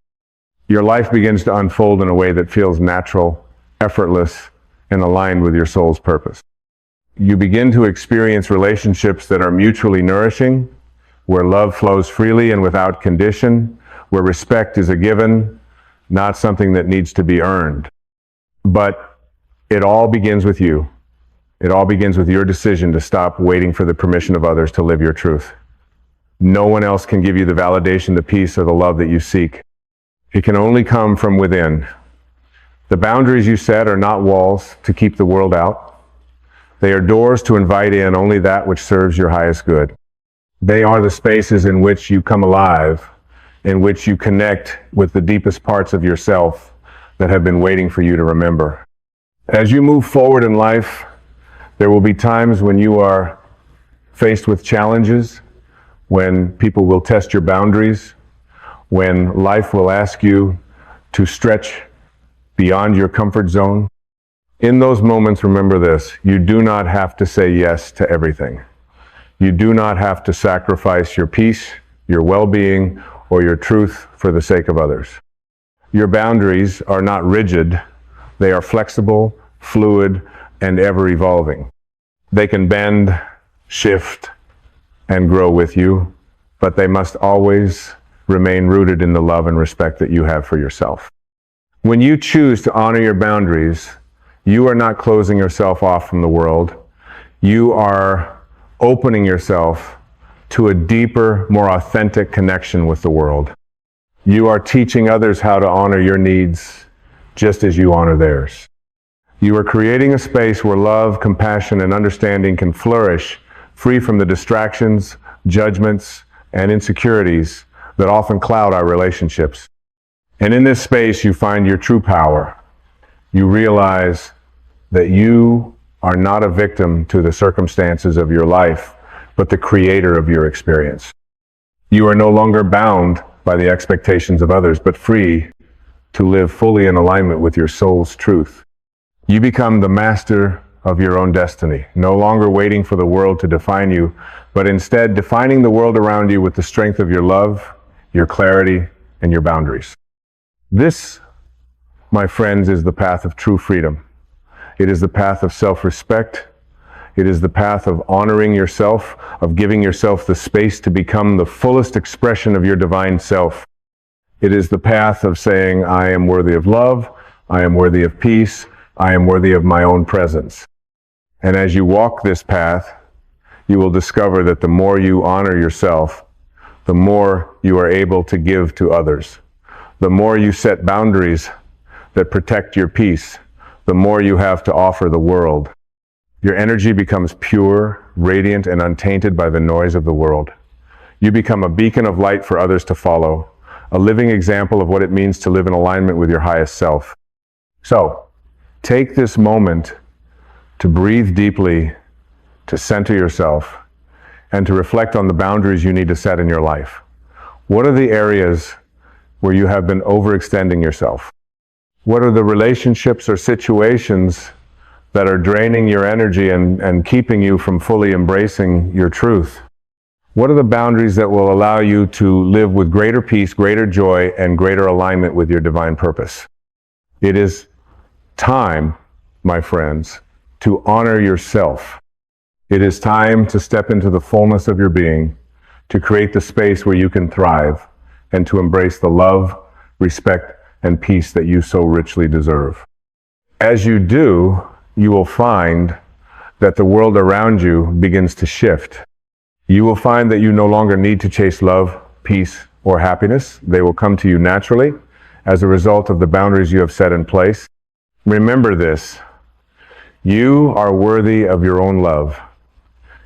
Your life begins to unfold in a way that feels natural, effortless, and aligned with your soul's purpose. You begin to experience relationships that are mutually nourishing, where love flows freely and without condition, where respect is a given, not something that needs to be earned. But it all begins with you. It all begins with your decision to stop waiting for the permission of others to live your truth. No one else can give you the validation, the peace, or the love that you seek. It can only come from within. The boundaries you set are not walls to keep the world out. They are doors to invite in only that which serves your highest good. They are the spaces in which you come alive, in which you connect with the deepest parts of yourself that have been waiting for you to remember. As you move forward in life, there will be times when you are faced with challenges, when people will test your boundaries, when life will ask you to stretch beyond your comfort zone. In those moments, remember this: you do not have to say yes to everything. You do not have to sacrifice your peace, your well-being, or your truth for the sake of others. Your boundaries are not rigid. They are flexible, fluid, and ever-evolving. They can bend, shift, and grow with you, but they must always remain rooted in the love and respect that you have for yourself. When you choose to honor your boundaries, you are not closing yourself off from the world. You are opening yourself to a deeper, more authentic connection with the world. You are teaching others how to honor your needs just as you honor theirs. You are creating a space where love, compassion, and understanding can flourish, free from the distractions, judgments, and insecurities that often cloud our relationships. And in this space, you find your true power. You realize that you are not a victim to the circumstances of your life, but the creator of your experience. You are no longer bound by the expectations of others, but free to live fully in alignment with your soul's truth. You become the master of your own destiny, no longer waiting for the world to define you, but instead defining the world around you with the strength of your love, your clarity, and your boundaries. This, my friends, is the path of true freedom. It is the path of self-respect. It is the path of honoring yourself, of giving yourself the space to become the fullest expression of your divine self. It is the path of saying, I am worthy of love, I am worthy of peace, I am worthy of my own presence. And as you walk this path, you will discover that the more you honor yourself, the more you are able to give to others. The more you set boundaries that protect your peace, the more you have to offer the world. Your energy becomes pure, radiant, and untainted by the noise of the world. You become a beacon of light for others to follow, a living example of what it means to live in alignment with your highest self. So, take this moment to breathe deeply, to center yourself, and to reflect on the boundaries you need to set in your life. What are the areas where you have been overextending yourself? What are the relationships or situations that are draining your energy and keeping you from fully embracing your truth? What are the boundaries that will allow you to live with greater peace, greater joy, and greater alignment with your divine purpose? It is time, my friends, to honor yourself. It is time to step into the fullness of your being, to create the space where you can thrive, and to embrace the love, respect, and peace that you so richly deserve. As you do, you will find that the world around you begins to shift. You will find that you no longer need to chase love, peace, or happiness. They will come to you naturally as a result of the boundaries you have set in place. Remember this: you are worthy of your own love.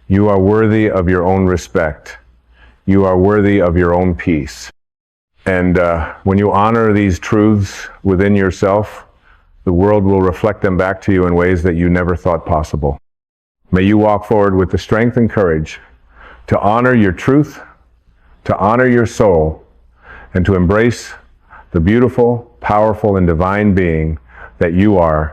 You are worthy of your own respect. You are worthy of your own peace. And when you honor these truths within yourself, the world will reflect them back to you in ways that you never thought possible. May you walk forward with the strength and courage to honor your truth, to honor your soul, and to embrace the beautiful, powerful, and divine being that you are.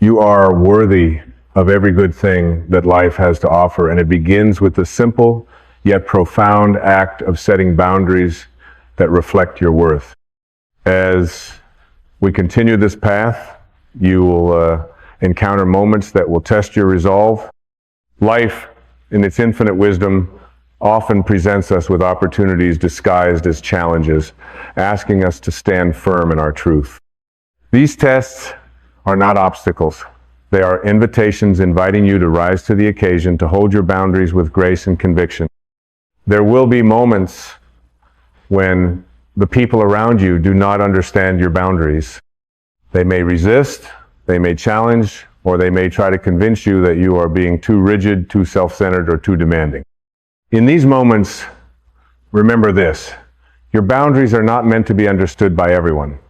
You are worthy of every good thing that life has to offer, and it begins with the simple yet profound act of setting boundaries that reflect your worth. As we continue this path, you will encounter moments that will test your resolve. Life, in its infinite wisdom, often presents us with opportunities disguised as challenges, asking us to stand firm in our truth. These tests are not obstacles. They are invitations inviting you to rise to the occasion, to hold your boundaries with grace and conviction. There will be moments when the people around you do not understand your boundaries. They may resist, they may challenge, or they may try to convince you that you are being too rigid, too self-centered, or too demanding. In these moments, remember this: your boundaries are not meant to be understood by everyone.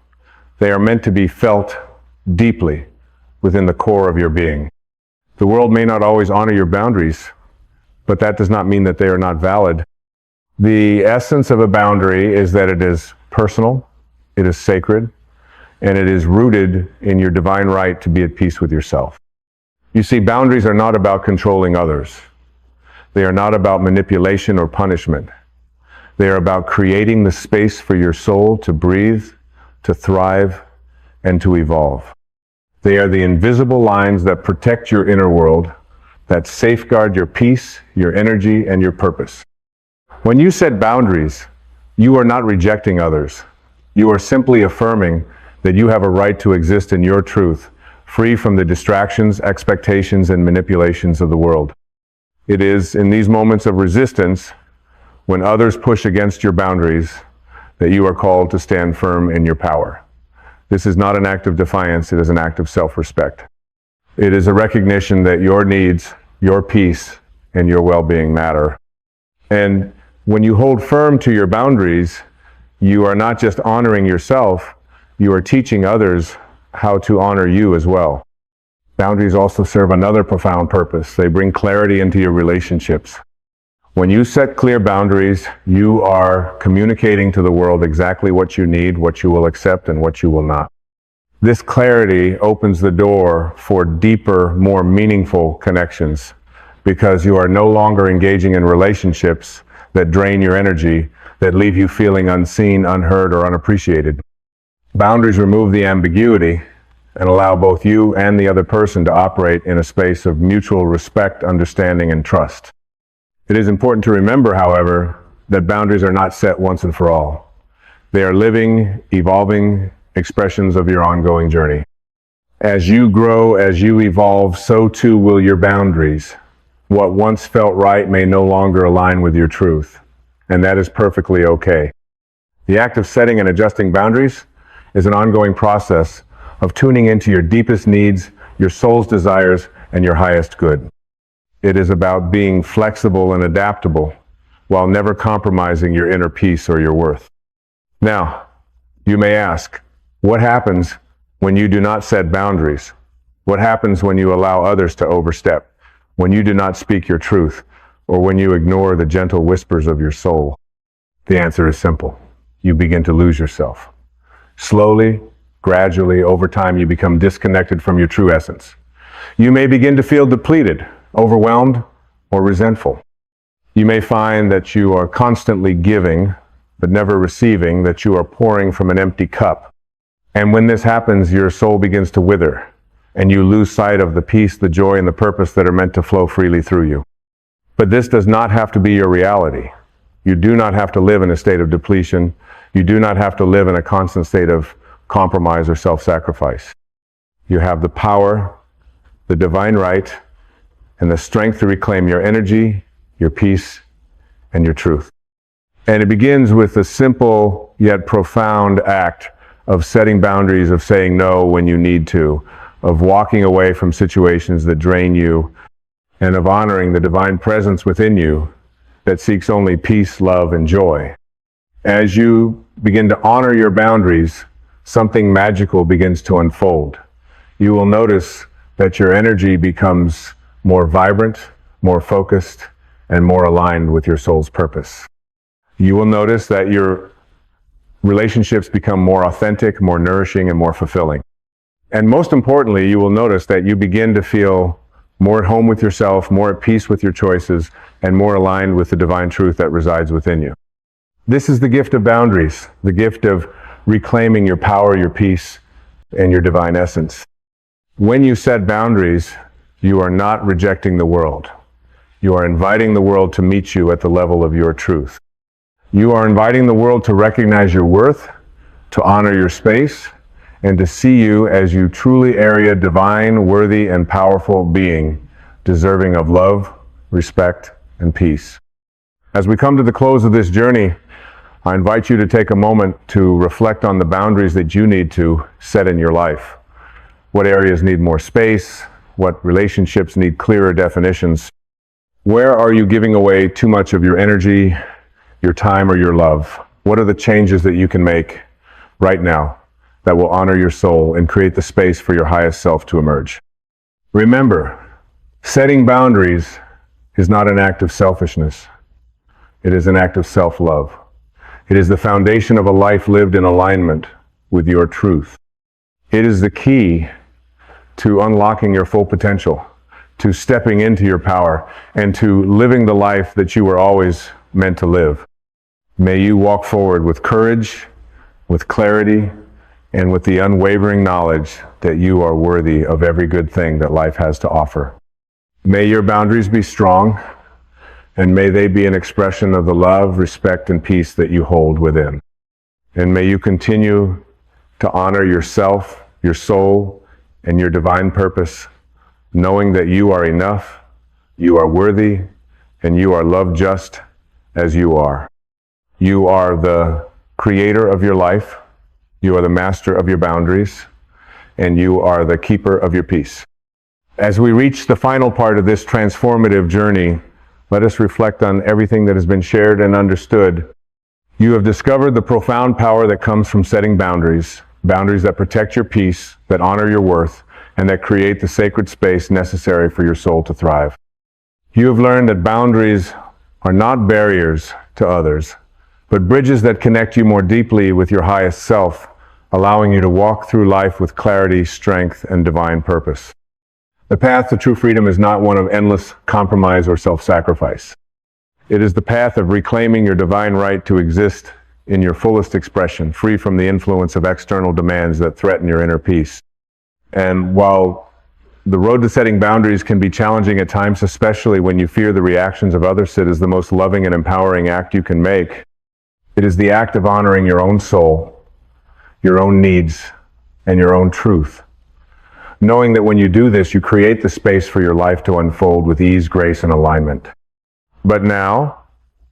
They are meant to be felt deeply within the core of your being. The world may not always honor your boundaries, but that does not mean that they are not valid. The essence of a boundary is that it is personal, it is sacred, and it is rooted in your divine right to be at peace with yourself. You see, boundaries are not about controlling others. They are not about manipulation or punishment. They are about creating the space for your soul to breathe, to thrive, and to evolve. They are the invisible lines that protect your inner world, that safeguard your peace, your energy, and your purpose. When you set boundaries, you are not rejecting others. You are simply affirming that you have a right to exist in your truth, free from the distractions, expectations, and manipulations of the world. It is in these moments of resistance, when others push against your boundaries, that you are called to stand firm in your power. This is not an act of defiance, it is an act of self-respect. It is a recognition that your needs, your peace, and your well-being matter. And when you hold firm to your boundaries, you are not just honoring yourself, you are teaching others how to honor you as well. Boundaries also serve another profound purpose. They bring clarity into your relationships. When you set clear boundaries, you are communicating to the world exactly what you need, what you will accept, and what you will not. This clarity opens the door for deeper, more meaningful connections, because you are no longer engaging in relationships that drain your energy, that leave you feeling unseen, unheard, or unappreciated. Boundaries remove the ambiguity and allow both you and the other person to operate in a space of mutual respect, understanding, and trust. It is important to remember, however, that boundaries are not set once and for all. They are living, evolving expressions of your ongoing journey. As you grow, as you evolve, so too will your boundaries. What once felt right may no longer align with your truth, and that is perfectly okay. The act of setting and adjusting boundaries is an ongoing process of tuning into your deepest needs, your soul's desires, and your highest good. It is about being flexible and adaptable while never compromising your inner peace or your worth. Now, you may ask, what happens when you do not set boundaries? What happens when you allow others to overstep? When you do not speak your truth, or when you ignore the gentle whispers of your soul? The answer is simple. You begin to lose yourself. Slowly, gradually, over time, you become disconnected from your true essence. You may begin to feel depleted, overwhelmed, or resentful. You may find that you are constantly giving, but never receiving, that you are pouring from an empty cup. And when this happens, your soul begins to wither, and you lose sight of the peace, the joy, and the purpose that are meant to flow freely through you. But this does not have to be your reality. You do not have to live in a state of depletion. You do not have to live in a constant state of compromise or self-sacrifice. You have the power, the divine right, and the strength to reclaim your energy, your peace, and your truth. And it begins with the simple yet profound act of setting boundaries, of saying no when you need to, of walking away from situations that drain you, and of honoring the divine presence within you that seeks only peace, love, and joy. As you begin to honor your boundaries, something magical begins to unfold. You will notice that your energy becomes more vibrant, more focused, and more aligned with your soul's purpose. You will notice that your relationships become more authentic, more nourishing, and more fulfilling. And most importantly, you will notice that you begin to feel more at home with yourself, more at peace with your choices, and more aligned with the divine truth that resides within you. This is the gift of boundaries, the gift of reclaiming your power, your peace, and your divine essence. When you set boundaries, you are not rejecting the world. You are inviting the world to meet you at the level of your truth. You are inviting the world to recognize your worth, to honor your space, and to see you as you truly are a divine, worthy, and powerful being, deserving of love, respect, and peace. As we come to the close of this journey, I invite you to take a moment to reflect on the boundaries that you need to set in your life. What areas need more space? What relationships need clearer definitions? Where are you giving away too much of your energy, your time, or your love? What are the changes that you can make right now that will honor your soul and create the space for your highest self to emerge? Remember, setting boundaries is not an act of selfishness. It is an act of self-love. It is the foundation of a life lived in alignment with your truth. It is the key to unlocking your full potential, to stepping into your power, and to living the life that you were always meant to live. May you walk forward with courage, with clarity, and with the unwavering knowledge that you are worthy of every good thing that life has to offer. May your boundaries be strong, and may they be an expression of the love, respect, and peace that you hold within. And may you continue to honor yourself, your soul, and your divine purpose, knowing that you are enough, you are worthy, and you are loved just as you are. You are the creator of your life, you are the master of your boundaries, and you are the keeper of your peace. As we reach the final part of this transformative journey, let us reflect on everything that has been shared and understood. You have discovered the profound power that comes from setting boundaries, boundaries that protect your peace, that honor your worth, and that create the sacred space necessary for your soul to thrive. You have learned that boundaries are not barriers to others, but bridges that connect you more deeply with your highest self, allowing you to walk through life with clarity, strength, and divine purpose. The path to true freedom is not one of endless compromise or self-sacrifice. It is the path of reclaiming your divine right to exist in your fullest expression, free from the influence of external demands that threaten your inner peace. And while the road to setting boundaries can be challenging at times, especially when you fear the reactions of others, it is the most loving and empowering act you can make. It is the act of honoring your own soul, your own needs, and your own truth. Knowing that when you do this, you create the space for your life to unfold with ease, grace, and alignment. But now,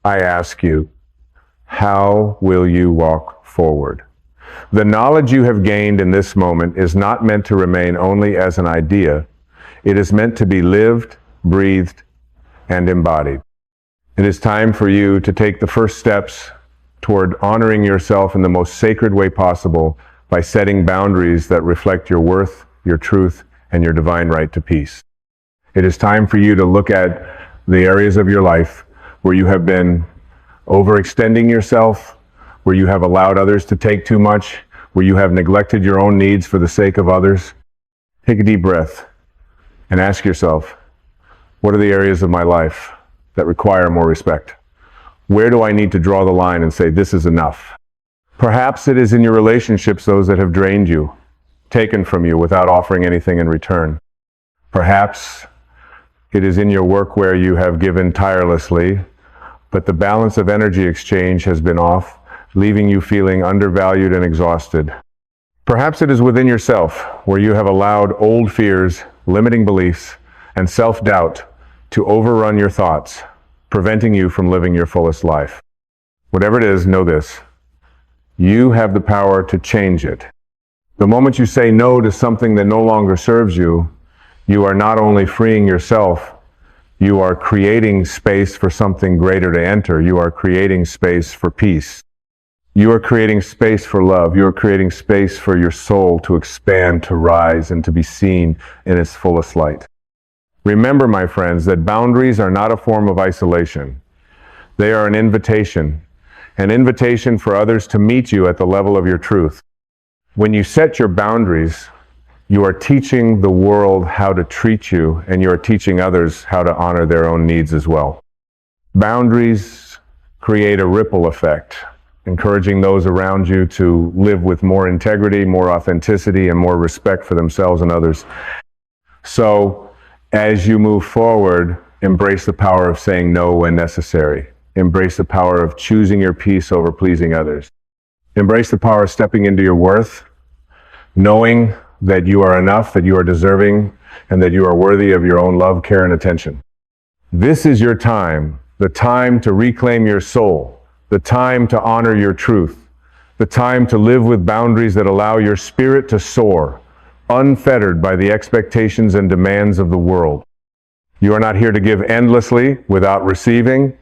I ask you, how will you walk forward? The knowledge you have gained in this moment is not meant to remain only as an idea. It is meant to be lived, breathed, and embodied. It is time for you to take the first steps toward honoring yourself in the most sacred way possible by setting boundaries that reflect your worth, your truth, and your divine right to peace. It is time for you to look at the areas of your life where you have been overextending yourself, where you have allowed others to take too much, where you have neglected your own needs for the sake of others. Take a deep breath and ask yourself, what are the areas of my life that require more respect? Where do I need to draw the line and say, this is enough? Perhaps it is in your relationships, those that have drained you, taken from you without offering anything in return. Perhaps it is in your work where you have given tirelessly, but the balance of energy exchange has been off, leaving you feeling undervalued and exhausted. Perhaps it is within yourself, where you have allowed old fears, limiting beliefs, and self-doubt to overrun your thoughts, preventing you from living your fullest life. Whatever it is, know this: you have the power to change it. The moment you say no to something that no longer serves you, you are not only freeing yourself, you are creating space for something greater to enter. You are creating space for peace. You are creating space for love. You are creating space for your soul to expand, to rise, and to be seen in its fullest light. Remember, my friends, that boundaries are not a form of isolation. They are an invitation for others to meet you at the level of your truth. When you set your boundaries, you are teaching the world how to treat you, and you are teaching others how to honor their own needs as well. Boundaries create a ripple effect, encouraging those around you to live with more integrity, more authenticity, and more respect for themselves and others. So, as you move forward, embrace the power of saying no when necessary. Embrace the power of choosing your peace over pleasing others. Embrace the power of stepping into your worth, knowing that you are enough, that you are deserving, and that you are worthy of your own love, care, and attention. This is your time, the time to reclaim your soul, the time to honor your truth, the time to live with boundaries that allow your spirit to soar, unfettered by the expectations and demands of the world. You are not here to give endlessly without receiving.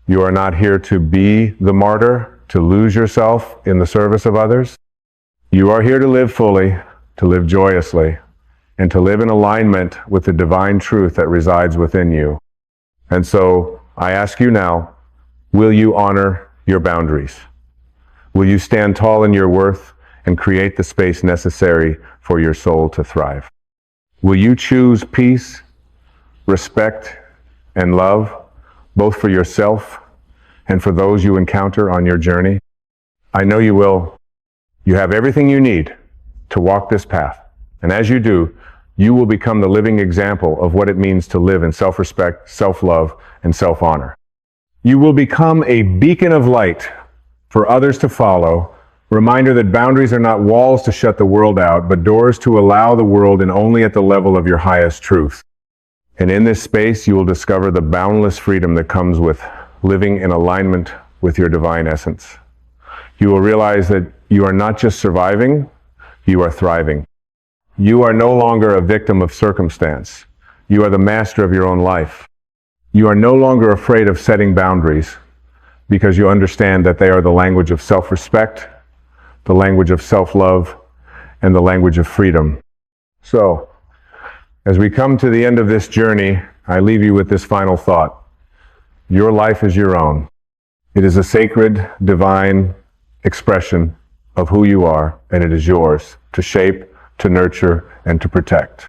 You are not here to be the martyr, to lose yourself in the service of others. You are here to live fully, to live joyously, and to live in alignment with the divine truth that resides within you. And so I ask you now, will you honor your boundaries? Will you stand tall in your worth and create the space necessary for your soul to thrive? Will you choose peace, respect, and love, both for yourself and for those you encounter on your journey? I know you will. You have everything you need to walk this path. And as you do, you will become the living example of what it means to live in self-respect, self-love, and self-honor. You will become a beacon of light for others to follow, reminder that boundaries are not walls to shut the world out, but doors to allow the world in only at the level of your highest truth. And in this space, you will discover the boundless freedom that comes with living in alignment with your divine essence. You will realize that you are not just surviving, you are thriving. You are no longer a victim of circumstance. You are the master of your own life. You are no longer afraid of setting boundaries because you understand that they are the language of self-respect, the language of self-love, and the language of freedom. So, as we come to the end of this journey, I leave you with this final thought. Your life is your own. It is a sacred, divine expression of who you are, and it is yours to shape, to nurture, and to protect.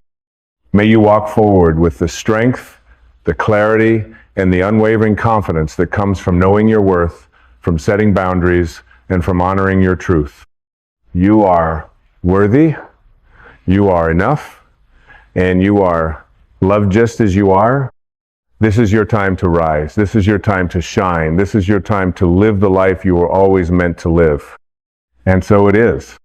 May you walk forward with the strength, the clarity, and the unwavering confidence that comes from knowing your worth, from setting boundaries, and from honoring your truth. You are worthy, you are enough, and you are loved just as you are. This is your time to rise. This is your time to shine. This is your time to live the life you were always meant to live. And so it is.